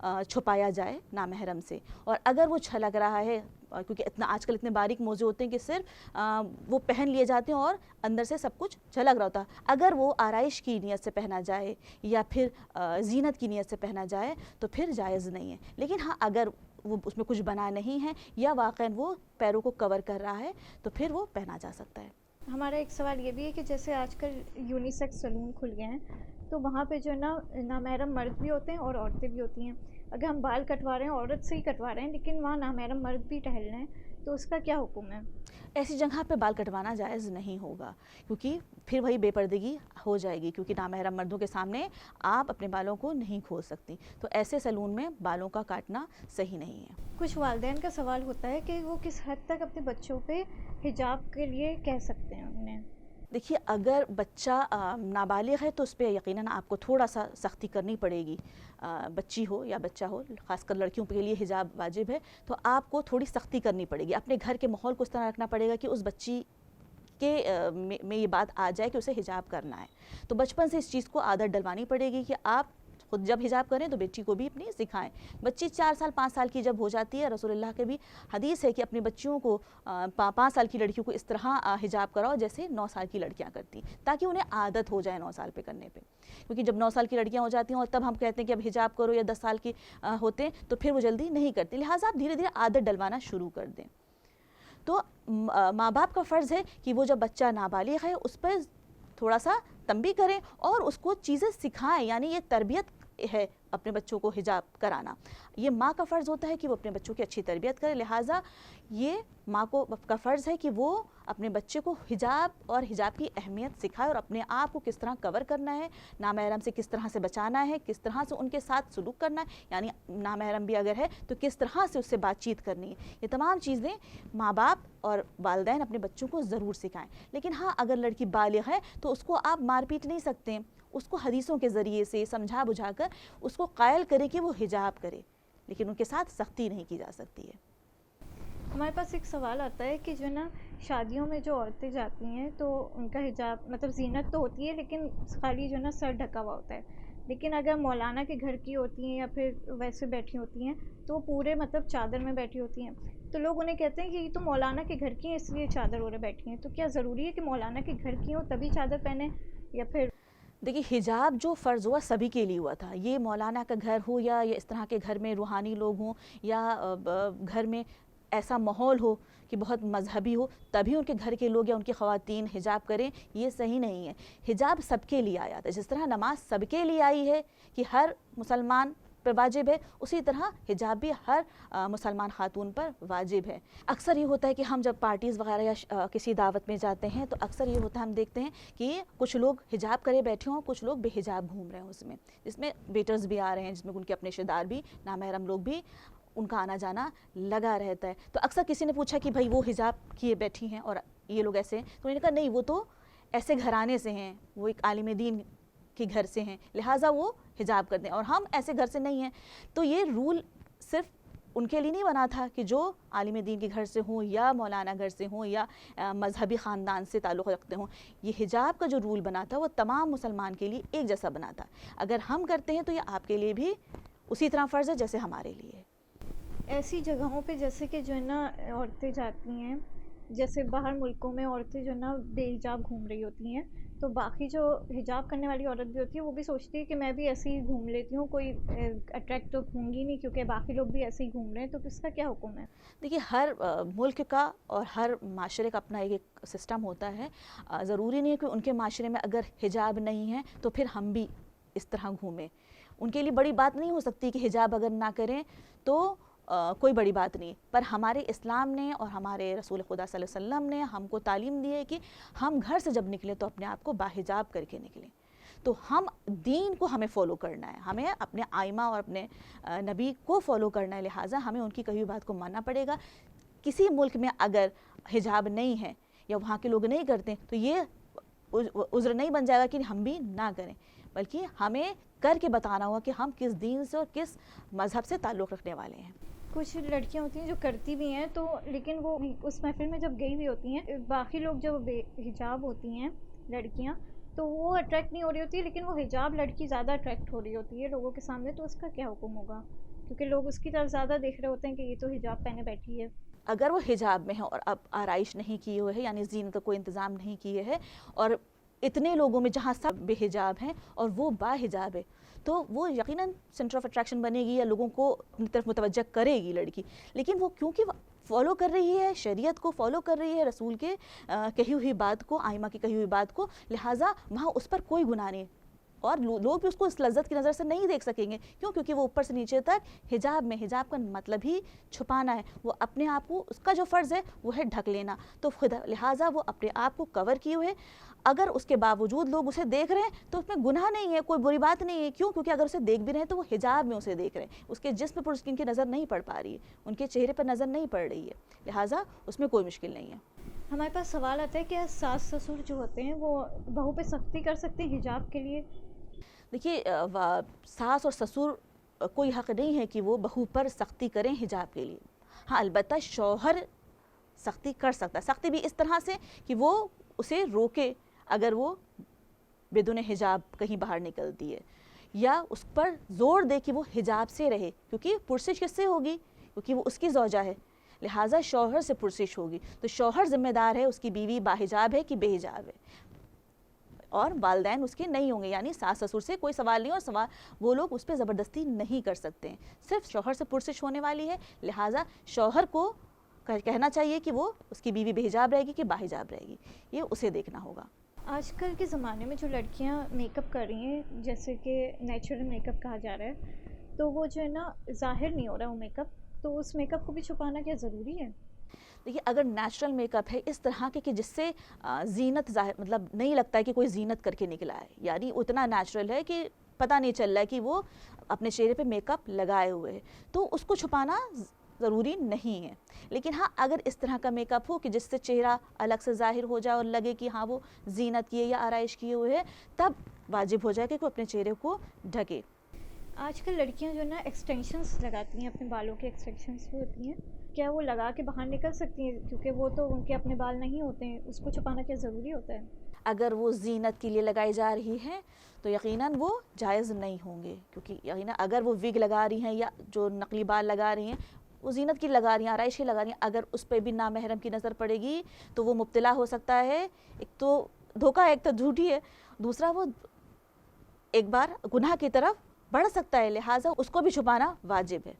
چھپایا جائے نامحرم سے. اور اگر وہ چھلک رہا ہے کیونکہ آج کل اتنے باریک موزے ہوتے ہیں کہ صرف وہ پہن لیے جاتے ہیں اور اندر سے سب کچھ جھلک رہا ہوتا ہے. اگر وہ آرائش کی نیت سے پہنا جائے یا پھر زینت کی نیت سے پہنا جائے تو پھر جائز نہیں ہے. لیکن ہاں اگر وہ اس میں کچھ بنا نہیں ہے یا واقعاً وہ پیروں کو کور کر رہا ہے تو پھر وہ پہنا جا سکتا ہے. ہمارا ایک سوال یہ بھی ہے کہ جیسے آج کل یونیسیکس سلون کھل گئے ہیں تو وہاں پہ جو ہے نا نامحرم مرد بھی ہوتے ہیں اور عورتیں بھی ہوتی ہیں. اگر ہم بال کٹوا رہے ہیں عورت سے ہی کٹوا رہے ہیں لیکن وہاں نامحرم مرد بھی ٹہل رہے ہیں تو اس کا کیا حکم ہے؟ ایسی جگہ پہ بال کٹوانا جائز نہیں ہوگا کیونکہ پھر وہی بے پردگی ہو جائے گی کیونکہ نامحرم مردوں کے سامنے آپ اپنے بالوں کو نہیں کھول سکتی. تو ایسے سیلون میں بالوں کا کاٹنا صحیح نہیں ہے. کچھ والدین کا سوال ہوتا ہے کہ وہ کس حد تک اپنے بچوں پہ حجاب کے لیے کہہ سکتے ہیں انہیں. دیکھیے اگر بچہ نابالغ ہے تو اس پہ یقیناً آپ کو تھوڑا سا سختی کرنی پڑے گی. بچی ہو یا بچہ ہو, خاص کر لڑکیوں کے لیے حجاب واجب ہے تو آپ کو تھوڑی سختی کرنی پڑے گی. اپنے گھر کے ماحول کو اس طرح رکھنا پڑے گا کہ اس بچی کہ میں یہ بات آ جائے کہ اسے حجاب کرنا ہے. تو بچپن سے اس چیز کو عادت ڈلوانی پڑے گی کہ آپ خود جب حجاب کریں تو بیٹی کو بھی اپنی سکھائیں. بچی 4 سال 5 سال کی جب ہو جاتی ہے, رسول اللہ کے بھی حدیث ہے کہ اپنی بچیوں کو 5 سال کی لڑکیوں کو اس طرح حجاب کراؤ جیسے 9 سال کی لڑکیاں کرتی, تاکہ انہیں عادت ہو جائے 9 سال پہ کرنے پہ. کیونکہ جب 9 سال کی لڑکیاں ہو جاتی ہیں اور تب ہم کہتے ہیں کہ اب حجاب کرو یا 10 سال کی ہوتے ہیں تو پھر وہ جلدی نہیں کرتی. لہٰذا آپ دھیرے دھیرے عادت ڈلوانا شروع کر دیں. تو ماں باپ کا فرض ہے کہ وہ جب بچہ نابالغ ہے اس پر تھوڑا سا تنبیہ کریں اور اس کو چیزیں سکھائیں. یعنی یہ تربیت ہے اپنے بچوں کو حجاب کرانا. یہ ماں کا فرض ہوتا ہے کہ وہ اپنے بچوں کی اچھی تربیت کرے. لہٰذا یہ ماں کو کا فرض ہے کہ وہ اپنے بچے کو حجاب اور حجاب کی اہمیت سکھائے اور اپنے آپ کو کس طرح کور کرنا ہے, نامحرم سے کس طرح سے بچانا ہے, کس طرح سے ان کے ساتھ سلوک کرنا ہے, یعنی نامحرم بھی اگر ہے تو کس طرح سے اس سے بات چیت کرنی ہے. یہ تمام چیزیں ماں باپ اور والدین اپنے بچوں کو ضرور سکھائیں. لیکن ہاں اگر لڑکی بالغ ہے تو اس کو آپ مار پیٹ نہیں سکتے. اس کو حدیثوں کے ذریعے سے سمجھا بجھا کر اس کو قائل کرے کہ وہ حجاب کرے, لیکن ان کے ساتھ سختی نہیں کی جا سکتی ہے. ہمارے پاس ایک سوال آتا ہے کہ جو نا شادیوں میں جو عورتیں جاتی ہیں تو ان کا حجاب مطلب زینت تو ہوتی ہے لیکن خالی جو نا سر ڈھکا ہوا ہوتا ہے. لیکن اگر مولانا کے گھر کی ہوتی ہیں یا پھر ویسے بیٹھی ہوتی ہیں تو وہ پورے مطلب چادر میں بیٹھی ہوتی ہیں. تو لوگ انہیں کہتے ہیں کہ یہ تو مولانا کے گھر کی ہیں اس لیے چادر اوڑھے بیٹھی ہیں. تو کیا ضروری ہے کہ مولانا کے گھر کی ہوں تبھی چادر پہنیں یا پھر؟ دیکھیے حجاب جو فرض ہوا سبھی کے لیے ہوا تھا. یہ مولانا کا گھر ہو یا اس طرح کے گھر میں روحانی لوگ ہوں یا گھر میں ایسا ماحول ہو کہ بہت مذہبی ہو تبھی ان کے گھر کے لوگ یا ان کی خواتین حجاب کریں, یہ صحیح نہیں ہے. حجاب سب کے لیے آیا تھا. جس طرح نماز سب کے لیے آئی ہے کہ ہر مسلمان پر واجب ہے, اسی طرح حجاب بھی ہر مسلمان خاتون پر واجب ہے. اکثر یہ ہوتا ہے کہ ہم جب پارٹیز وغیرہ یا کسی دعوت میں جاتے ہیں تو اکثر یہ ہوتا ہے ہم دیکھتے ہیں کہ کچھ لوگ حجاب کرے بیٹھے ہوں, کچھ لوگ بے حجاب گھوم رہے ہیں اس میں, جس میں ویٹرز بھی آ رہے ہیں, جس میں ان کے اپنے رشتہ دار بھی, نامحرم لوگ بھی, ان کا آنا جانا لگا رہتا ہے. تو اکثر کسی نے پوچھا کہ بھائی وہ حجاب کیے بیٹھی ہیں اور یہ لوگ ایسے ہیں, تو انہوں نے کہا نہیں وہ تو ایسے گھرانے سے ہیں, وہ ایک عالم دین کے گھر سے ہیں, لہٰذا وہ حجاب کرتے ہیں اور ہم ایسے گھر سے نہیں ہیں. تو یہ رول صرف ان کے لیے نہیں بنا تھا کہ جو عالم دین کے گھر سے ہوں یا مولانا گھر سے ہوں یا مذہبی خاندان سے تعلق رکھتے ہوں. یہ حجاب کا جو رول بنا تھا وہ تمام مسلمان کے لیے ایک جیسا بنا تھا. اگر ہم کرتے ہیں تو یہ آپ کے لیے بھی اسی طرح فرض ہے جیسے ہمارے لیے. ایسی جگہوں پہ جیسے کہ جو ہے نا عورتیں جاتی ہیں, جیسے باہر ملکوں میں عورتیں جو ہے نا بے حجاب گھوم رہی ہوتی ہیں, تو باقی جو حجاب کرنے والی عورت بھی ہوتی ہے وہ بھی سوچتی ہے کہ میں بھی ایسے ہی گھوم لیتی ہوں, کوئی اٹریکٹ تو ہوں گی نہیں کیونکہ باقی لوگ بھی ایسے ہی گھوم رہے ہیں. تو اس کا کیا حکم ہے؟ دیکھیے ہر ملک کا اور ہر معاشرے کا اپنا ایک سسٹم ہوتا ہے. ضروری نہیں ہے کہ ان کے معاشرے میں اگر حجاب نہیں ہے تو پھر ہم بھی اس طرح گھومیں. ان کے لیے بڑی بات نہیں ہو سکتی کہ حجاب اگر نہ کریں تو کوئی بڑی بات نہیں, پر ہمارے اسلام نے اور ہمارے رسول خدا صلی اللہ علیہ وسلم نے ہم کو تعلیم دی ہے کہ ہم گھر سے جب نکلیں تو اپنے آپ کو باحجاب کر کے نکلیں. تو ہم دین کو ہمیں فالو کرنا ہے, ہمیں اپنے آئمہ اور اپنے نبی کو فالو کرنا ہے, لہٰذا ہمیں ان کی کہی ہوئی بات کو ماننا پڑے گا. کسی ملک میں اگر حجاب نہیں ہے یا وہاں کے لوگ نہیں کرتے تو یہ عذر نہیں بن جائے گا کہ ہم بھی نہ کریں, بلکہ ہمیں کر کے بتانا ہوگا کہ ہم کس دین سے اور کس مذہب سے تعلق رکھنے والے ہیں. کچھ لڑکیاں ہوتی ہیں جو کرتی بھی ہیں تو لیکن وہ اس محفل میں جب گئی ہوئی ہوتی ہیں, باقی لوگ جو بے حجاب ہوتی ہیں لڑکیاں تو وہ اٹریکٹ نہیں ہو رہی ہوتی ہے, لیکن وہ حجاب لڑکی زیادہ اٹریکٹ ہو رہی ہوتی ہے لوگوں کے سامنے. تو اس کا کیا حکم ہوگا؟ کیونکہ لوگ اس کی طرف زیادہ دیکھ رہے ہوتے ہیں کہ یہ تو حجاب پہنے بیٹھی ہے. اگر وہ حجاب میں ہے اور اب آرائش نہیں کیے ہوئے ہے، یعنی زینت کا کوئی انتظام نہیں کیے ہے، اور اتنے لوگوں میں جہاں سب بے حجاب ہیں اور وہ با حجاب ہے، تو وہ یقیناً سینٹر آف اٹریکشن بنے گی یا لوگوں کو اپنی طرف متوجہ کرے گی لڑکی. لیکن وہ کیونکہ فالو کر رہی ہے شریعت کو، فالو کر رہی ہے رسول کے کہی ہوئی بات کو، آئمہ کی کہی ہوئی بات کو، لہٰذا وہاں اس پر کوئی گناہ نہیں. اور لوگ بھی اس کو اس لذت کی نظر سے نہیں دیکھ سکیں گے. کیوں؟ کیونکہ وہ اوپر سے نیچے تک حجاب میں. حجاب کا مطلب ہی چھپانا ہے. وہ اپنے آپ کو، اس کا جو فرض ہے وہ ہے ڈھک لینا. تو لہٰذا وہ اپنے آپ کو کور کیے ہوئے. اگر اس کے باوجود لوگ اسے دیکھ رہے ہیں تو اس میں گناہ نہیں ہے، کوئی بری بات نہیں ہے. کیوں؟ کیونکہ اگر اسے دیکھ بھی رہے ہیں تو وہ حجاب میں اسے دیکھ رہے ہیں. اس کے جسم پر ان کی نظر نہیں پڑ پا رہی ہے، ان کے چہرے پر نظر نہیں پڑ رہی ہے، لہٰذا اس میں کوئی مشکل نہیں ہے. ہمارے پاس سوال آتا ہے کہ ساس سسر جو ہوتے ہیں وہ بہو پہ سختی کر سکتے ہیں حجاب کے لیے؟ دیکھیے، ساس اور سسر کوئی حق نہیں ہے کہ وہ بہو پر سختی کریں حجاب کے لیے. ہاں، البتہ شوہر سختی کر سکتا ہے. سختی بھی اس طرح سے کہ وہ اسے روکے اگر وہ بدون حجاب کہیں باہر نکلتی ہے، یا اس پر زور دے کہ وہ حجاب سے رہے، کیونکہ پرسش کس سے ہوگی؟ کیونکہ وہ اس کی زوجہ ہے، لہٰذا شوہر سے پرسش ہوگی. تو شوہر ذمہ دار ہے اس کی بیوی باحجاب ہے کہ بے حجاب ہے، اور والدین اس کے نہیں ہوں گے. یعنی ساس سسر سے کوئی سوال نہیں، اور وہ لوگ اس پہ زبردستی نہیں کر سکتے ہیں. صرف شوہر سے پرسش ہونے والی ہے، لہٰذا شوہر کو کہنا چاہیے کہ وہ اس کی بیوی بے حجاب رہے گی کہ باحجاب رہے گی، یہ اسے دیکھنا ہوگا. آج کل کے زمانے میں جو لڑکیاں میک اپ کر رہی ہیں، جیسے کہ نیچرل میک اپ کہا جا رہا ہے، تو وہ جو ہے نا ظاہر نہیں ہو رہا وہ میک اپ، تو اس میک اپ کو بھی چھپانا کیا ضروری ہے؟ دیکھیے، اگر نیچرل میک اپ ہے اس طرح کے کہ جس سے زینت ظاہر، مطلب نہیں لگتا ہے کہ کوئی زینت کر کے نکلا ہے، یعنی اتنا نیچرل ہے کہ پتہ نہیں چل رہا ہے کہ وہ اپنے چہرے پہ میک اپ لگائے ہوئے ہے، تو اس کو چھپانا ضروری نہیں ہے. لیکن ہاں، اگر اس طرح کا میک اپ ہو کہ جس سے چہرہ الگ سے ظاہر ہو جائے اور لگے کہ ہاں وہ زینت کیے یا آرائش کیے ہوئے ہے، تب واجب ہو جائے کہ وہ اپنے چہرے کو ڈھکے. آج کل لڑکیاں جو ہے نا ایکسٹینشنس لگاتی ہیں، اپنے بالوں کے ایکسٹینشنس بھی ہوتی ہیں، کیا وہ لگا کے باہر نکل سکتی ہیں؟ کیونکہ وہ تو ان کے اپنے بال نہیں ہوتے ہیں، اس کو چھپانا کیا ضروری ہوتا ہے؟ اگر وہ زینت کے لیے لگائی جا رہی ہے تو یقیناً وہ جائز نہیں ہوں گے. کیونکہ یقیناً اگر وہ وگ لگا رہی ہیں یا جو نقلی بال لگا رہی ہیں، وہ زینت کی لگا رہی ہیں، آرائش کی لگا رہی ہیں، اگر اس پہ بھی نامحرم کی نظر پڑے گی تو وہ مبتلا ہو سکتا ہے. ایک تو دھوکہ، ایک تو جھوٹی ہے، دوسرا وہ ایک بار گناہ کی طرف بڑھ سکتا ہے، لہٰذا اس کو بھی چھپانا واجب ہے.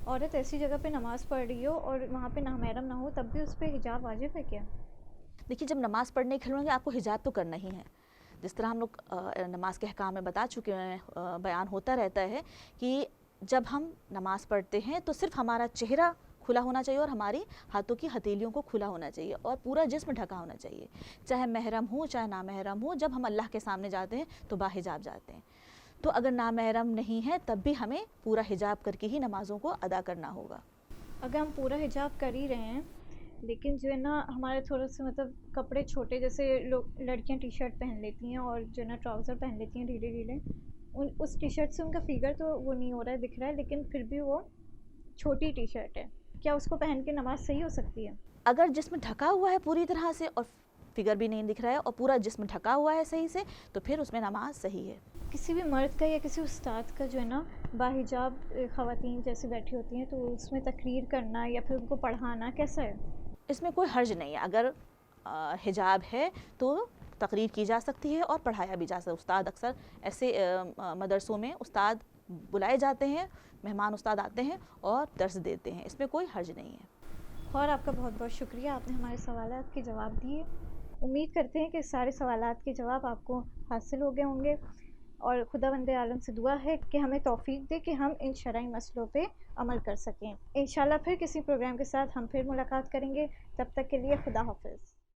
عورت ایسی جگہ پہ نماز پڑھ رہی ہو اور وہاں پہ نامحرم نہ ہو، تب بھی اس پہ حجاب واجب ہے کیا؟ دیکھیے، جب نماز پڑھنے کھلیں گے آپ کو حجاب تو کرنا ہی ہے. جس طرح ہم لوگ نماز کے احکام میں بتا چکے ہیں، بیان ہوتا رہتا ہے کہ جب ہم نماز پڑھتے ہیں تو صرف ہمارا چہرہ کھلا ہونا چاہیے اور ہماری ہاتھوں کی ہتھیلیوں کو کھلا ہونا چاہیے اور پورا جسم ڈھکا ہونا چاہیے، چاہے محرم ہو چاہے نامحرم ہو. جب ہم اللہ کے سامنے جاتے ہیں تو باحجاب جاتے ہیں. تو اگر نامحرم نہیں ہے تب بھی ہمیں پورا حجاب کر کے ہی نمازوں کو ادا کرنا ہوگا. اگر ہم پورا حجاب کر ہی رہے ہیں لیکن جو ہے نا ہمارے تھوڑا سے مطلب کپڑے چھوٹے، جیسے لوگ لڑکیاں ٹی شرٹ پہن لیتی ہیں اور جو ہے نا ٹراؤزر پہن لیتی ہیں ڈھیلے ڈھیلے، اس ٹی شرٹ سے ان کا فگر تو وہ نہیں ہو رہا ہے، دکھ رہا ہے، لیکن پھر بھی وہ چھوٹی ٹی شرٹ ہے، کیا اس کو پہن کے نماز صحیح ہو سکتی ہے؟ اگر جسم ڈھکا ہوا ہے پوری طرح سے اور فگر بھی نہیں دکھ رہا ہے اور پورا جسم ڈھکا ہوا ہے صحیح سے، تو پھر اس میں نماز صحیح ہے. کسی بھی مرد کا یا کسی استاد کا جو ہے نا باحجاب خواتین جیسے بیٹھی ہوتی ہیں تو اس میں تقریر کرنا یا پھر ان کو پڑھانا کیسا ہے؟ اس میں کوئی حرج نہیں ہے. اگر حجاب ہے تو تقریر کی جا سکتی ہے اور پڑھایا بھی جا سکتا ہے. استاد اکثر ایسے مدرسوں میں استاد بلائے جاتے ہیں، مہمان استاد آتے ہیں اور درس دیتے ہیں، اس میں کوئی حرج نہیں ہے. اور آپ کا بہت بہت شکریہ، آپ نے ہمارے سوالات کے جواب دیے. امید کرتے ہیں کہ سارے سوالات کے جواب آپ کو حاصل ہو گئے ہوں گے، اور خداوند عالم سے دعا ہے کہ ہمیں توفیق دے کہ ہم ان شرعی مسئلوں پہ عمل کر سکیں. انشاءاللہ پھر کسی پروگرام کے ساتھ ہم پھر ملاقات کریں گے. تب تک کے لیے خدا حافظ.